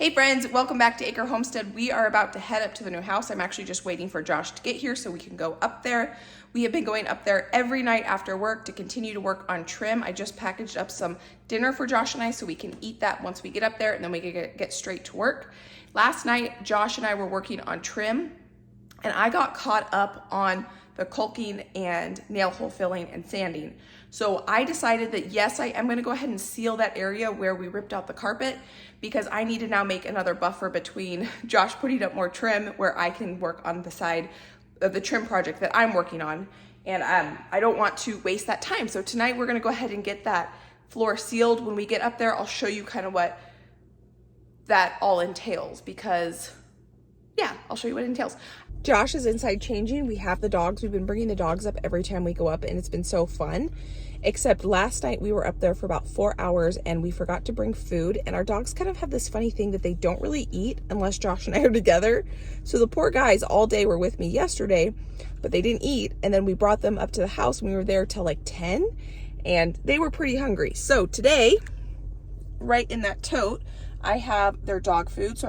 Hey friends, welcome back to Acre Homestead. We are about to head up to the new house. I'm actually just waiting for Josh to get here so we can go up there. We have been going up there every night after work to continue to work on trim. I just packaged up some dinner for Josh and I so we can eat that once we get up there and then we can get straight to work. Last night, Josh and I were working on trim and I got caught up on the caulking and nail hole filling and sanding. So I decided that yes, I am gonna go ahead and seal that area where we ripped out the carpet because I need to now make another buffer between Josh putting up more trim where I can work on the side of the trim project that I'm working on. And I don't want to waste that time. So tonight we're gonna go ahead and get that floor sealed. When we get up there, I'll show you kind of what that all entails because yeah, I'll show you what it entails. Josh is inside changing. We have the dogs. We've been bringing the dogs up every time we go up and it's been so fun. Except last night we were up there for about 4 hours and we forgot to bring food. And our dogs kind of have this funny thing that they don't really eat unless Josh and I are together. So the poor guys all day were with me yesterday, but they didn't eat. And then we brought them up to the house and we were there till like 10 and they were pretty hungry. So today, right in that tote, I have their dog food. So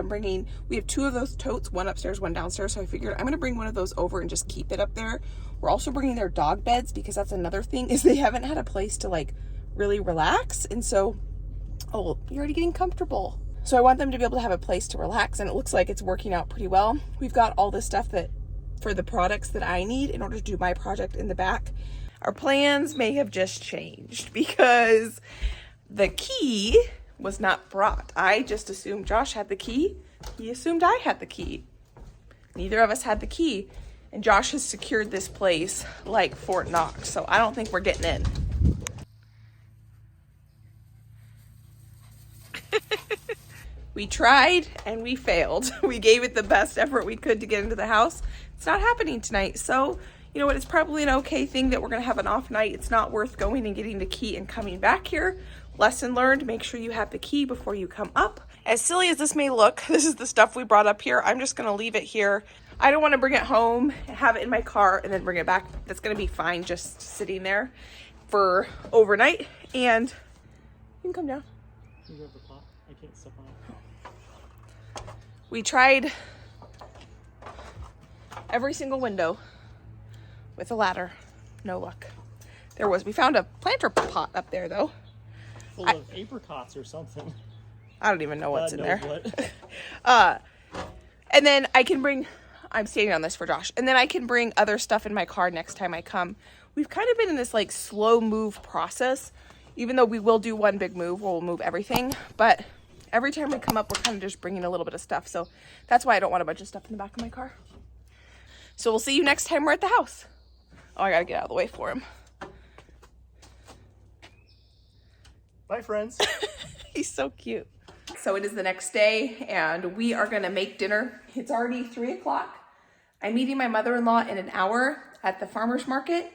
we have 2 of those totes, one upstairs, one downstairs. So I figured I'm gonna bring one of those over and just keep it up there. We're also bringing their dog beds because that's another thing is they haven't had a place to like really relax. And so, oh, you're already getting comfortable. So I want them to be able to have a place to relax and it looks like it's working out pretty well. We've got all this stuff for the products that I need in order to do my project in the back. Our plans may have just changed because the key was not brought. I just assumed Josh had the key. He assumed I had the key. Neither of us had the key. And Josh has secured this place like Fort Knox. So I don't think we're getting in. We tried and we failed. We gave it the best effort we could to get into the house. It's not happening tonight. So you know what? It's probably an okay thing that we're going to have an off night. It's not worth going and getting the key and coming back here. Lesson learned, make sure you have the key before you come up. As silly as this may look, this is the stuff we brought up here. I'm just gonna leave it here. I don't wanna bring it home, have it in my car, and then bring it back. That's gonna be fine just sitting there for overnight. And you can come down. Can you grab the pot? I can't step on it. We tried every single window with a ladder. No luck. We found a planter pot up there though. Full of apricots or something. I don't even know what's in there. And then I'm standing on this for Josh. And then I can bring other stuff in my car next time I come. We've kind of been in this like slow move process, even though we will do one big move where we'll move everything. But every time we come up, we're kind of just bringing a little bit of stuff. So that's why I don't want a bunch of stuff in the back of my car. So we'll see you next time we're at the house. Oh, I gotta get out of the way for him. Bye, friends. He's so cute. So it is the next day and we are gonna make dinner. It's already 3 o'clock. I'm meeting my mother-in-law in an hour at the farmer's market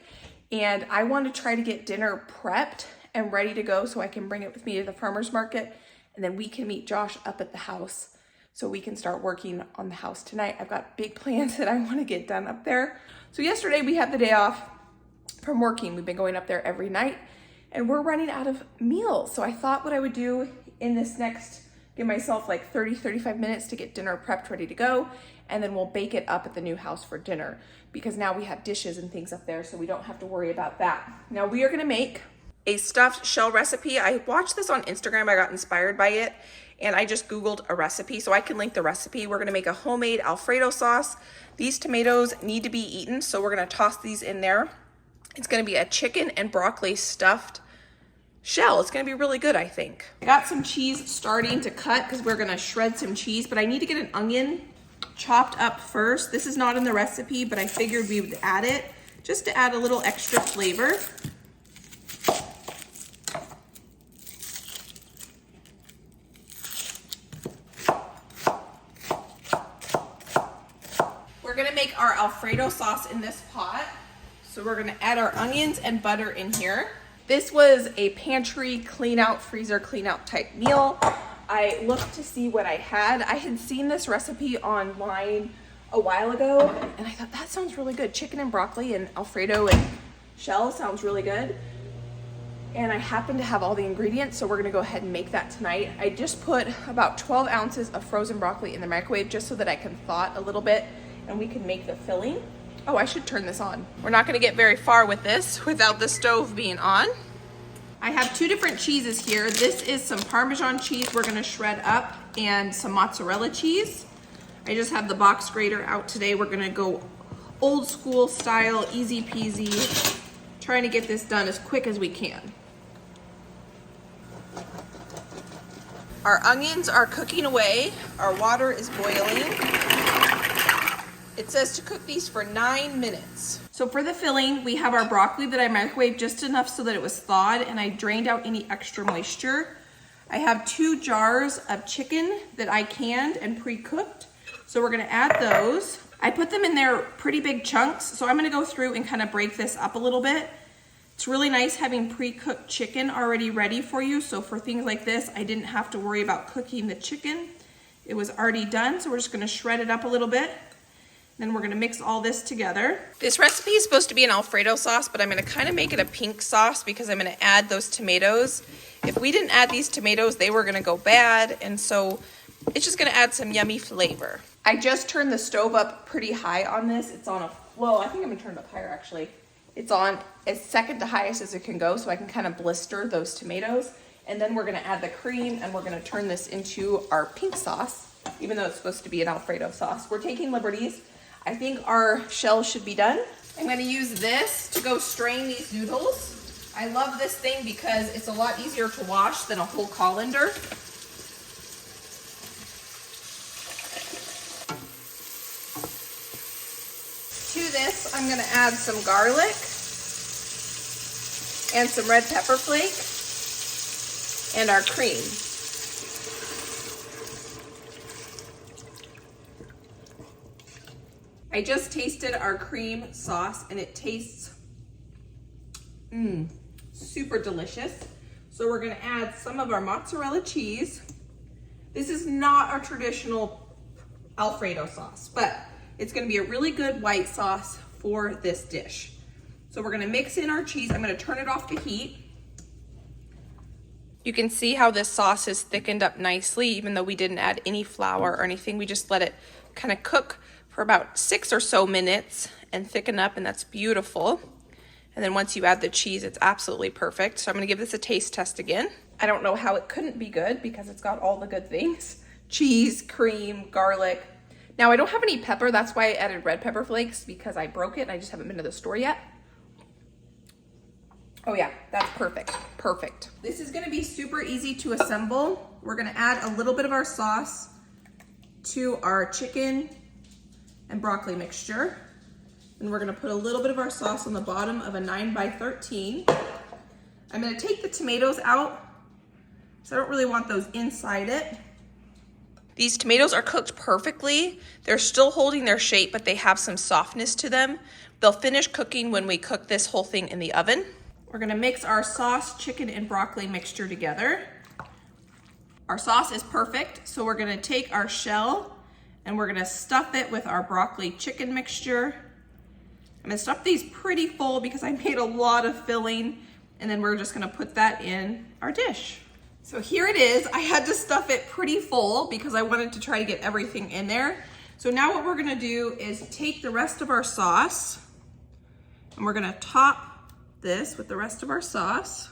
and I want to try to get dinner prepped and ready to go so I can bring it with me to the farmer's market and then we can meet Josh up at the house so we can start working on the house tonight. I've got big plans that I want to get done up there. So yesterday we had the day off from working. We've been going up there every night. And we're running out of meals. So I thought what I would do in this give myself like 35 minutes to get dinner prepped, ready to go. And then we'll bake it up at the new house for dinner because now we have dishes and things up there. So we don't have to worry about that. Now we are gonna make a stuffed shell recipe. I watched this on Instagram. I got inspired by it and I just Googled a recipe so I can link the recipe. We're gonna make a homemade Alfredo sauce. These tomatoes need to be eaten. So we're gonna toss these in there. It's gonna be a chicken and broccoli stuffed shell. It's gonna be really good, I think. I got some cheese starting to cut because we're gonna shred some cheese, but I need to get an onion chopped up first. This is not in the recipe, but I figured we would add it just to add a little extra flavor. We're gonna make our Alfredo sauce in this pot. So we're gonna add our onions and butter in here. This was a pantry clean out, freezer clean out type meal. I looked to see what I had. I had seen this recipe online a while ago and I thought that sounds really good. Chicken and broccoli and Alfredo and shell sounds really good. and I happen to have all the ingredients, so we're gonna go ahead and make that tonight. I just put about 12 ounces of frozen broccoli in the microwave just so that I can thaw it a little bit and we can make the filling. Oh, I should turn this on. We're not gonna get very far with this without the stove being on. I have 2 different cheeses here. This is some Parmesan cheese we're gonna shred up and some mozzarella cheese. I just have the box grater out today. We're gonna go old school style, easy peasy, trying to get this done as quick as we can. Our onions are cooking away. Our water is boiling. It says to cook these for 9 minutes. So for the filling, we have our broccoli that I microwaved just enough so that it was thawed, and I drained out any extra moisture. I have 2 jars of chicken that I canned and pre-cooked. So we're gonna add those. I put them in there pretty big chunks, so I'm gonna go through and kind of break this up a little bit. It's really nice having pre-cooked chicken already ready for you, so for things like this, I didn't have to worry about cooking the chicken. It was already done, so we're just gonna shred it up a little bit. Then we're gonna mix all this together. This recipe is supposed to be an Alfredo sauce, but I'm gonna kind of make it a pink sauce because I'm gonna add those tomatoes. If we didn't add these tomatoes, they were gonna go bad, and so it's just gonna add some yummy flavor. I just turned the stove up pretty high on this. It's on a, well, I think I'm gonna turn it up higher actually. It's on as second to highest as it can go, so I can kind of blister those tomatoes. And then we're gonna add the cream and we're gonna turn this into our pink sauce, even though it's supposed to be an Alfredo sauce. We're taking liberties. I think our shells should be done. I'm gonna use this to go strain these noodles. I love this thing because it's a lot easier to wash than a whole colander. To this, I'm gonna add some garlic and some red pepper flake and our cream. I just tasted our cream sauce and it tastes super delicious. So we're gonna add some of our mozzarella cheese. This is not our traditional Alfredo sauce, but it's gonna be a really good white sauce for this dish. So we're gonna mix in our cheese. I'm gonna turn it off the heat. You can see how this sauce is thickened up nicely, even though we didn't add any flour or anything. We just let it kind of cook for about 6 or so minutes and thicken up, and that's beautiful. And then once you add the cheese, it's absolutely perfect. So I'm gonna give this a taste test again. I don't know how it couldn't be good because it's got all the good things. Cheese, cream, garlic. Now I don't have any pepper, that's why I added red pepper flakes because I broke it and I just haven't been to the store yet. Oh yeah, that's perfect, perfect. This is gonna be super easy to assemble. We're gonna add a little bit of our sauce to our chicken and broccoli mixture. And we're gonna put a little bit of our sauce on the bottom of a 9x13. I'm gonna take the tomatoes out, so I don't really want those inside it. These tomatoes are cooked perfectly. They're still holding their shape, but they have some softness to them. They'll finish cooking when we cook this whole thing in the oven. We're gonna mix our sauce, chicken, and broccoli mixture together. Our sauce is perfect, so we're gonna take our shell and we're gonna stuff it with our broccoli chicken mixture. I'm gonna stuff these pretty full because I made a lot of filling, and then we're just gonna put that in our dish. So here it is. I had to stuff it pretty full because I wanted to try to get everything in there. So now what we're gonna do is take the rest of our sauce and we're gonna top this with the rest of our sauce.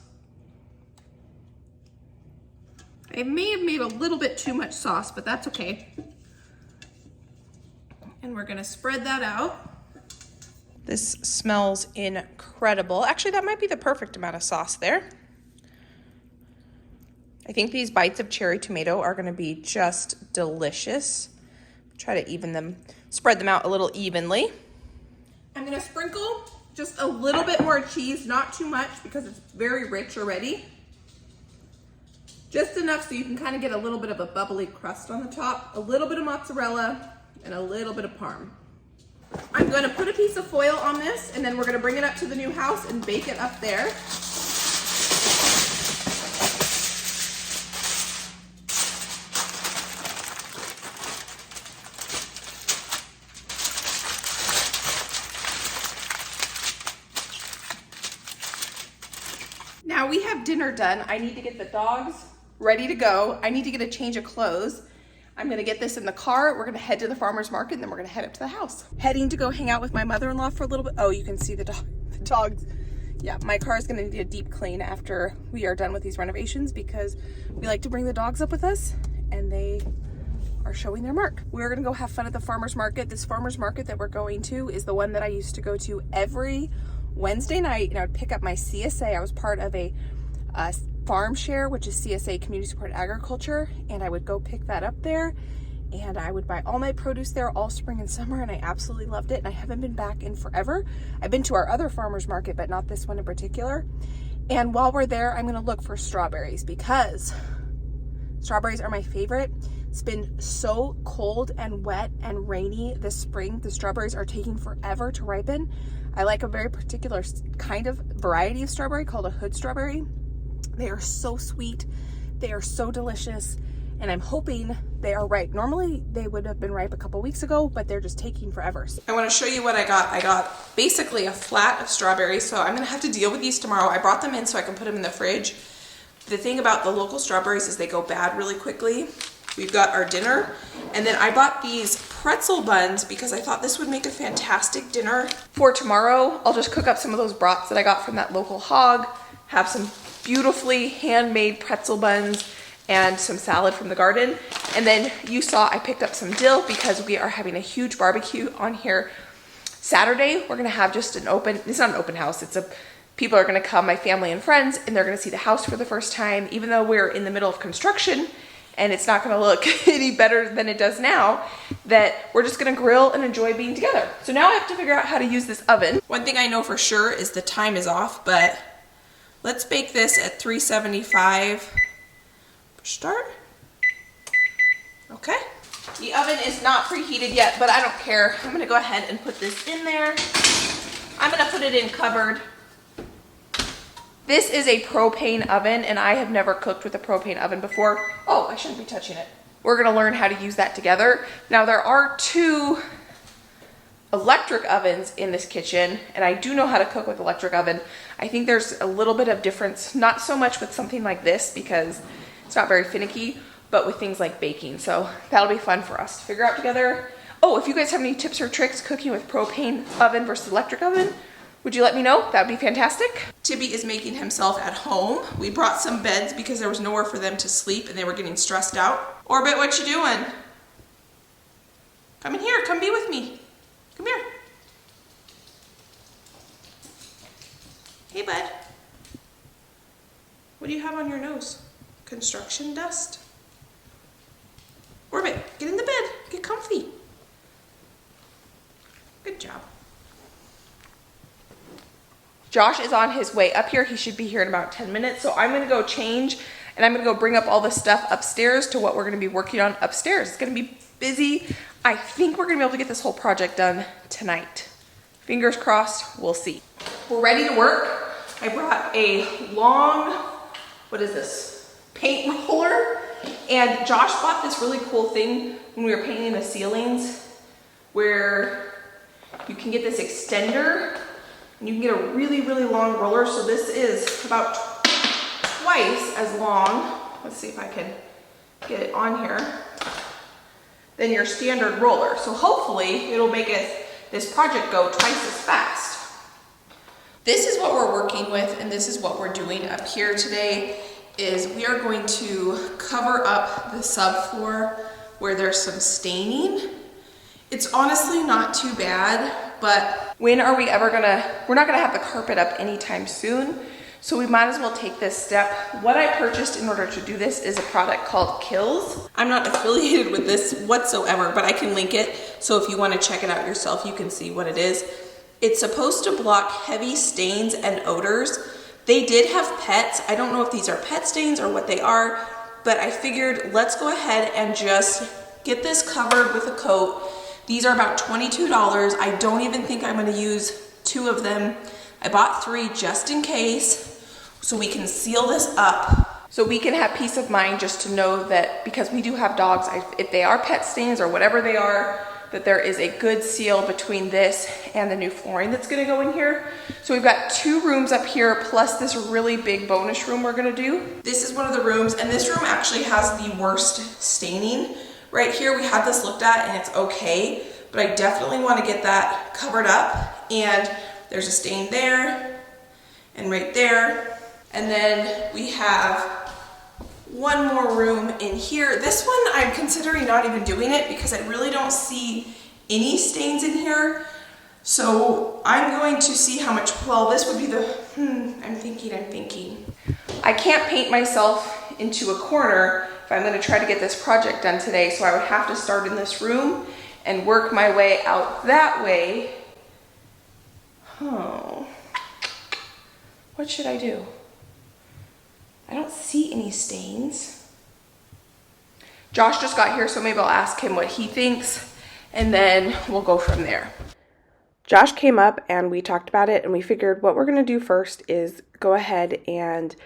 I may have made a little bit too much sauce, but that's okay. And we're gonna spread that out. This smells incredible. Actually, that might be the perfect amount of sauce there. I think these bites of cherry tomato are gonna be just delicious. Try to spread them out a little evenly. I'm gonna sprinkle just a little bit more cheese, not too much because it's very rich already. Just enough so you can kind of get a little bit of a bubbly crust on the top, a little bit of mozzarella, and a little bit of parm. I'm gonna put a piece of foil on this, and then we're gonna bring it up to the new house and bake it up there. Now we have dinner done. I need to get the dogs ready to go. I need to get a change of clothes. I'm gonna get this in the car. We're gonna head to the farmer's market and then we're gonna head up to the house. Heading to go hang out with my mother-in-law for a little bit. Oh, you can see the dogs. Yeah, my car is gonna need a deep clean after we are done with these renovations because we like to bring the dogs up with us and they are showing their mark. We're gonna go have fun at the farmer's market. This farmer's market that we're going to is the one that I used to go to every Wednesday night, and I would pick up my CSA. I was part of a farm share, which is CSA, Community Support Agriculture, and I would go pick that up there, and I would buy all my produce there all spring and summer, and I absolutely loved it, and I haven't been back in forever. I've been to our other farmer's market, but not this one in particular. And while we're there, I'm gonna look for strawberries because strawberries are my favorite. It's been so cold and wet and rainy this spring. The strawberries are taking forever to ripen. I like a very particular kind of variety of strawberry called a hood strawberry. They are so sweet. They are so delicious. And I'm hoping they are ripe. Normally they would have been ripe a couple weeks ago, but they're just taking forever. I want to show you what I got. I got basically a flat of strawberries. So I'm gonna have to deal with these tomorrow. I brought them in so I can put them in the fridge. The thing about the local strawberries is they go bad really quickly. We've got our dinner, and then I bought these pretzel buns because I thought this would make a fantastic dinner for tomorrow. I'll just cook up some of those brats that I got from that local hog, have some beautifully handmade pretzel buns and some salad from the garden. And then you saw I picked up some dill because we are having a huge barbecue on here Saturday. We're gonna have just an open, it's not an open house, people are gonna come, my family and friends, and they're gonna see the house for the first time, even though we're in the middle of construction and it's not gonna look any better than it does now, that we're just gonna grill and enjoy being together. So now I have to figure out how to use this oven. One thing I know for sure is the time is off, but let's bake this at 375. Start. Okay. The oven is not preheated yet, but I don't care. I'm gonna go ahead and put this in there. I'm gonna put it in covered. This is a propane oven, and I have never cooked with a propane oven before. Oh, I shouldn't be touching it. We're gonna learn how to use that together. Now there are 2 electric ovens in this kitchen, and I do know how to cook with electric oven. I think there's a little bit of difference, not so much with something like this because it's not very finicky, but with things like baking. So that'll be fun for us to figure out together. Oh, if you guys have any tips or tricks cooking with propane oven versus electric oven, would you let me know? That would be fantastic. Tibby is making himself at home. We brought some beds because there was nowhere for them to sleep and they were getting stressed out. Orbit, what you doing? Come in here, come be with me. Come here. Hey, bud. What do you have on your nose? Construction dust? Orbit, get in the bed, get comfy. Good job. Josh is on his way up here. He should be here in about 10 minutes. So I'm gonna go change and I'm gonna go bring up all the stuff upstairs to what we're gonna be working on upstairs. It's gonna be busy. I think we're gonna be able to get this whole project done tonight. Fingers crossed, we'll see. We're ready to work. I brought a long, what is this? Paint roller. And Josh bought this really cool thing when we were painting the ceilings where you can get this extender and you can get a really, really long roller. So this is about twice as long. Let's see if I can get it on here than your standard roller. So hopefully it'll make this project go twice as fast. This is what we're working with and this is what we're doing up here today is we are going to cover up the subfloor where there's some staining. It's honestly not too bad, but when are we ever we're not gonna have the carpet up anytime soon, so we might as well take this step. What I purchased in order to do this is a product called Kills. I'm not affiliated with this whatsoever, but I can link it, so if you wanna check it out yourself, you can see what it is. It's supposed to block heavy stains and odors. They did have pets. I don't know if these are pet stains or what they are, but I figured let's go ahead and just get this covered with a coat. These are about $22. I don't even think I'm gonna use 2 of them. I bought 3 just in case, so we can seal this up. So we can have peace of mind just to know that because we do have dogs, if they are pet stains or whatever they are, that there is a good seal between this and the new flooring that's gonna go in here. So we've got 2 rooms up here plus this really big bonus room we're gonna do. This is one of the rooms, and this room actually has the worst staining. Right here, we had this looked at and it's okay, but I definitely wanna get that covered up. And there's a stain there and right there. And then we have one more room in here. This one I'm considering not even doing it because I really don't see any stains in here. So I'm going to see how much, well, this would be the, I'm thinking. I can't paint myself into a corner if I'm gonna try to get this project done today. So I would have to start in this room and work my way out that way. Oh, what should I do? I don't see any stains. Josh just got here, so maybe I'll ask him what he thinks, and then we'll go from there. Josh came up and we talked about it, and we figured what we're gonna do first is go ahead and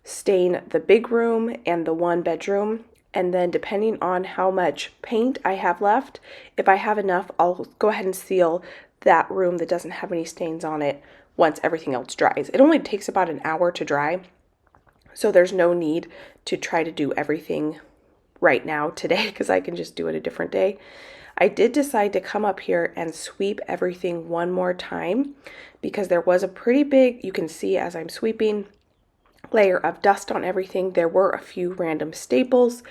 stain the big room and the 1 bedroom, and then depending on how much paint I have left, if I have enough, I'll go ahead and seal that room that doesn't have any stains on it once everything else dries. It only takes about an hour to dry, so there's no need to try to do everything right now today because I can just do it a different day. I did decide to come up here and sweep everything one more time because there was a pretty big, you can see as I'm sweeping, layer of dust on everything. There were a few random staples,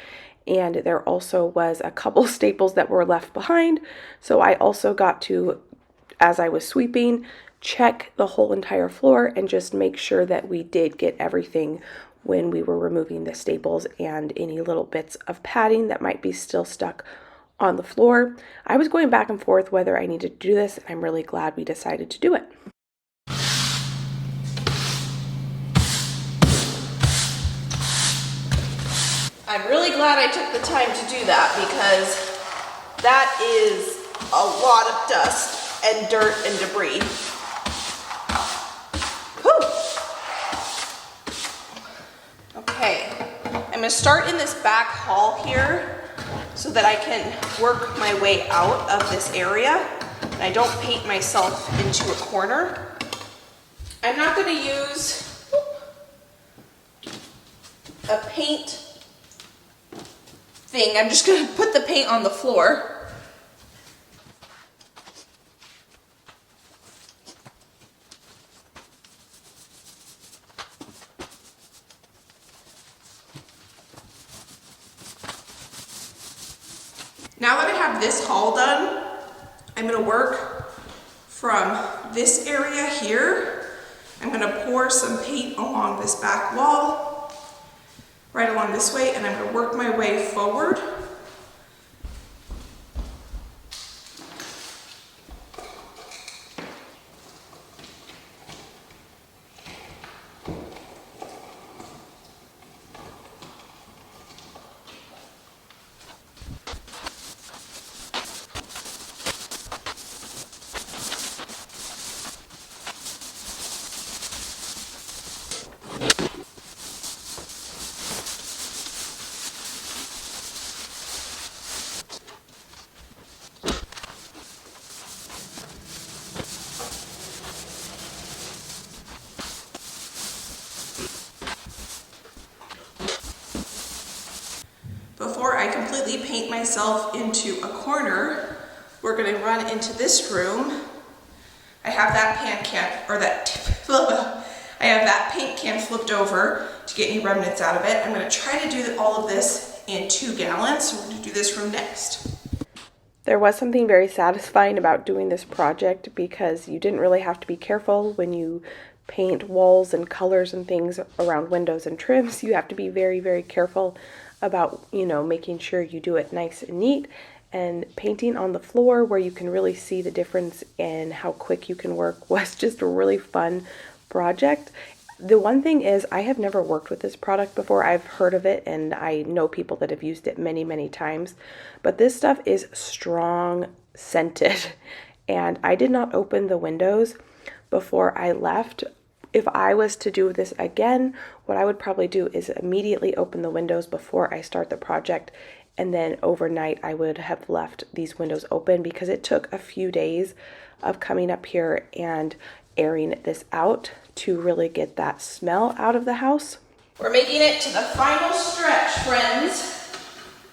and there also was a couple staples that were left behind. So I also got to, as I was sweeping, check the whole entire floor and just make sure that we did get everything when we were removing the staples and any little bits of padding that might be still stuck on the floor. I was going back and forth whether I needed to do this, and I'm really glad we decided to do it. I'm really glad I took the time to do that because that is a lot of dust and dirt and debris. Okay, I'm gonna start in this back hall here so that I can work my way out of this area and I don't paint myself into a corner. I'm not gonna use a paint thing. I'm just gonna put the paint on the floor. Now that I have this hall done, I'm gonna work from this area here. I'm gonna pour some paint along this back wall, right along this way, and I'm gonna work my way forward. Before I completely paint myself into a corner, we're gonna run into this room. I have that I have that paint can flipped over to get any remnants out of it. I'm gonna try to do all of this in 2 gallons, so we're gonna do this room next. There was something very satisfying about doing this project because you didn't really have to be careful when you paint walls and colors and things around windows and trims. You have to be very, very careful about, making sure you do it nice and neat, and painting on the floor where you can really see the difference in how quick you can work was just a really fun project. The one thing is I have never worked with this product before. I've heard of it and I know people that have used it many, many times, but this stuff is strong scented and I did not open the windows before I left. If I was to do this again, what I would probably do is immediately open the windows before I start the project and then overnight I would have left these windows open because it took a few days of coming up here and airing this out to really get that smell out of the house. We're making it to the final stretch, friends.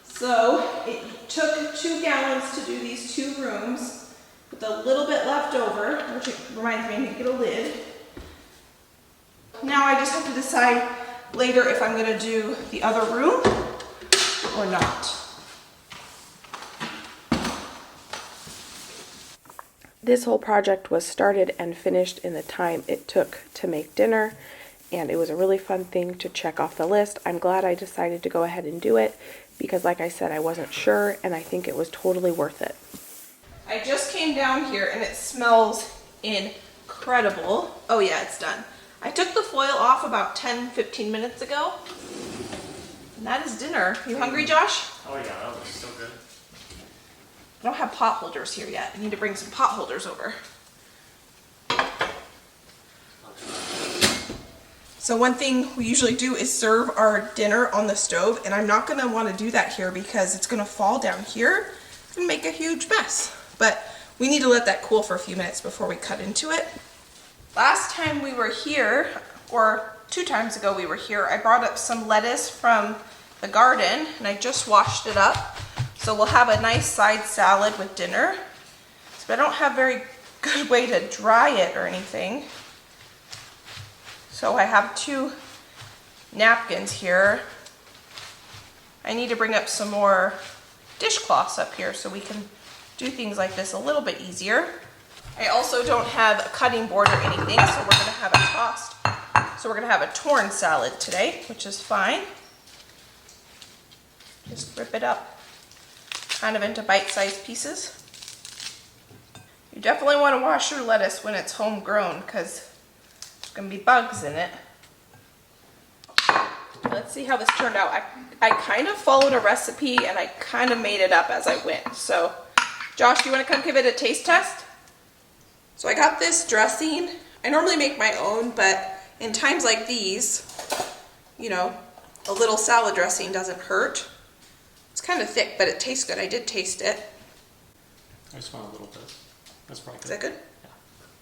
So it took 2 gallons to do these 2 rooms with a little bit left over, which reminds me I need to get a lid. Now I just have to decide later if I'm gonna do the other room or not. This whole project was started and finished in the time it took to make dinner, and it was a really fun thing to check off the list. I'm glad I decided to go ahead and do it because, like I said, I wasn't sure, and I think it was totally worth it. I just came down here and it smells incredible. Oh yeah, it's done. I took the foil off about 10-15 minutes ago. And that is dinner. You hungry, Josh? Oh yeah, that looks so good. I don't have pot holders here yet. I need to bring some pot holders over. So one thing we usually do is serve our dinner on the stove, and I'm not gonna wanna do that here because it's gonna fall down here and make a huge mess. But we need to let that cool for a few minutes before we cut into it. Last time we were here, or 2 times ago we were here, I brought up some lettuce from the garden and I just washed it up. So we'll have a nice side salad with dinner. But I don't have very good way to dry it or anything. So I have 2 napkins here. I need to bring up some more dishcloths up here so we can do things like this a little bit easier. I also don't have a cutting board or anything, so we're gonna have a tossed. So we're gonna have a torn salad today, which is fine. Just rip it up kind of into bite-sized pieces. You definitely want to wash your lettuce when it's homegrown because there's going to be bugs in it. Let's see how this turned out. I kind of followed a recipe and I kind of made it up as I went. So, Josh, do you want to come give it a taste test? So I got this dressing. I normally make my own, but in times like these, you know, a little salad dressing doesn't hurt. It's kind of thick, but it tastes good. I did taste it. I just want a little bit. That's probably good. Is that good? Yeah.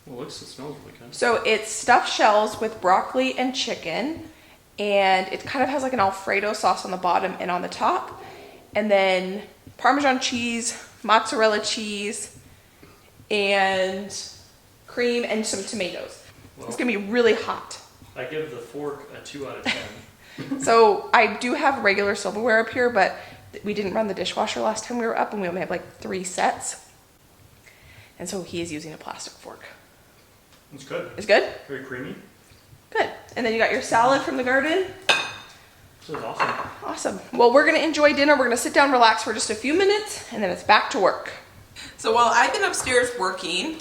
Well, it looks and smells really good. So it's stuffed shells with broccoli and chicken, and it kind of has like an Alfredo sauce on the bottom and on the top, and then Parmesan cheese, mozzarella cheese, and cream and some tomatoes. Well, it's gonna be really hot. I give the fork a 2 out of 10. So I do have regular silverware up here, but we didn't run the dishwasher last time we were up, and we only have like 3 sets. And so he is using a plastic fork. It's good. It's good? Very creamy. Good. And then you got your salad from the garden. This is awesome. Awesome. Well, we're gonna enjoy dinner. We're gonna sit down, relax for just a few minutes, and then it's back to work. So while I've been upstairs working,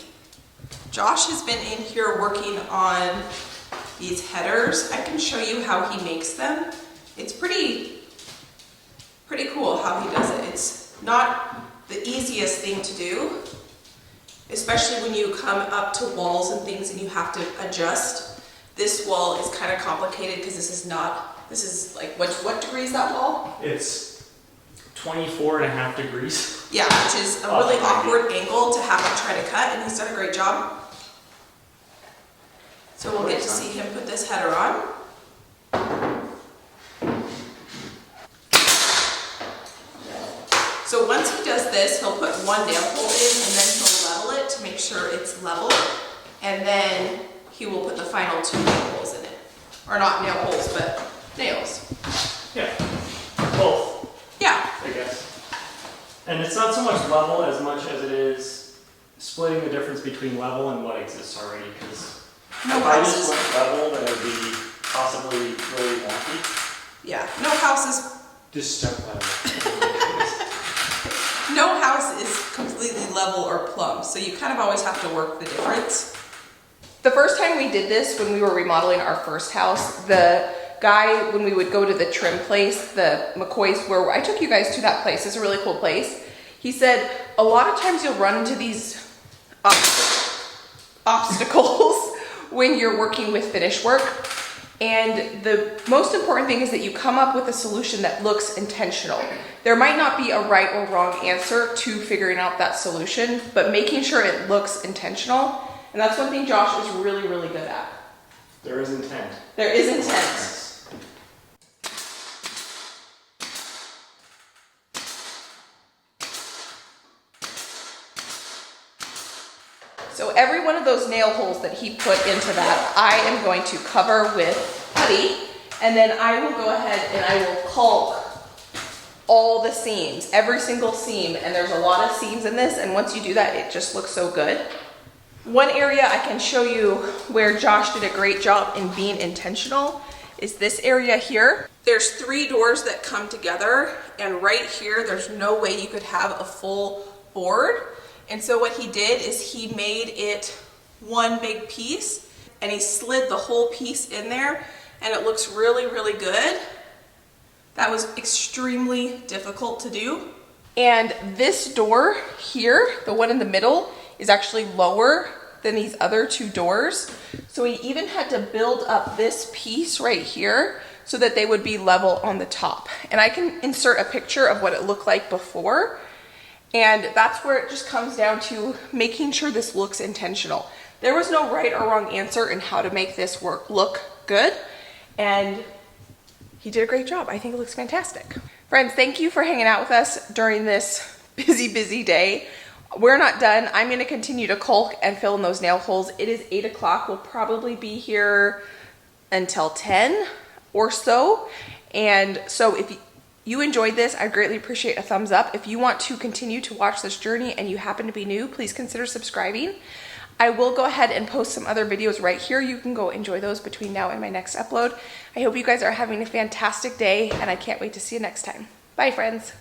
Josh has been in here working on these headers. I can show you how he makes them. It's pretty cool how he does it. It's not the easiest thing to do, especially when you come up to walls and things and you have to adjust. This wall is kind of complicated because this is like, what degree is that wall? It's 24.5 degrees. Yeah, which is a really awkward angle to have to try to cut, and he's done a great job. So we'll get to see him put this header on. So once he does this, he'll put 1 nail hole in and then he'll level it to make sure it's level. And then he will put the final 2 nail holes in it. Or not nail holes, but nails. Yeah. Both. Yeah. I guess. And it's not so much level as much as it is splitting the difference between level and what exists already. Because if I just went level, then it would be possibly really wonky. Yeah. No house is... Just step level. No house is completely level or plumb, so you kind of always have to work the difference. The first time we did this, when we were remodeling our first house, the guy, when we would go to the trim place, the McCoys, where I took you guys to that place, it's a really cool place. He said, a lot of times you'll run into these obstacles when you're working with finish work. And the most important thing is that you come up with a solution that looks intentional. There might not be a right or wrong answer to figuring out that solution, but making sure it looks intentional. And that's one thing Josh is really, really good at. There is intent. There is intent. So every one of those nail holes that he put into that, I am going to cover with putty, and then I will go ahead and I will caulk all the seams, every single seam, and there's a lot of seams in this, and once you do that, it just looks so good. One area I can show you where Josh did a great job in being intentional is this area here. There's 3 doors that come together, and right here, there's no way you could have a full board. And so what he did is he made it one big piece, and he slid the whole piece in there, and it looks really, really good. That was extremely difficult to do. And this door here, the one in the middle, is actually lower than these other 2 doors. So he even had to build up this piece right here so that they would be level on the top. And I can insert a picture of what it looked like before. And that's where it just comes down to making sure this looks intentional. There was no right or wrong answer in how to make this look good. And he did a great job. I think it looks fantastic. Friends, thank you for hanging out with us during this busy, busy day. We're not done. I'm gonna continue to caulk and fill in those nail holes. It is 8 o'clock. We'll probably be here until 10 or so. And so if you enjoyed this, I greatly appreciate a thumbs up. If you want to continue to watch this journey and you happen to be new, please consider subscribing. I will go ahead and post some other videos right here. You can go enjoy those between now and my next upload. I hope you guys are having a fantastic day, and I can't wait to see you next time. Bye, friends.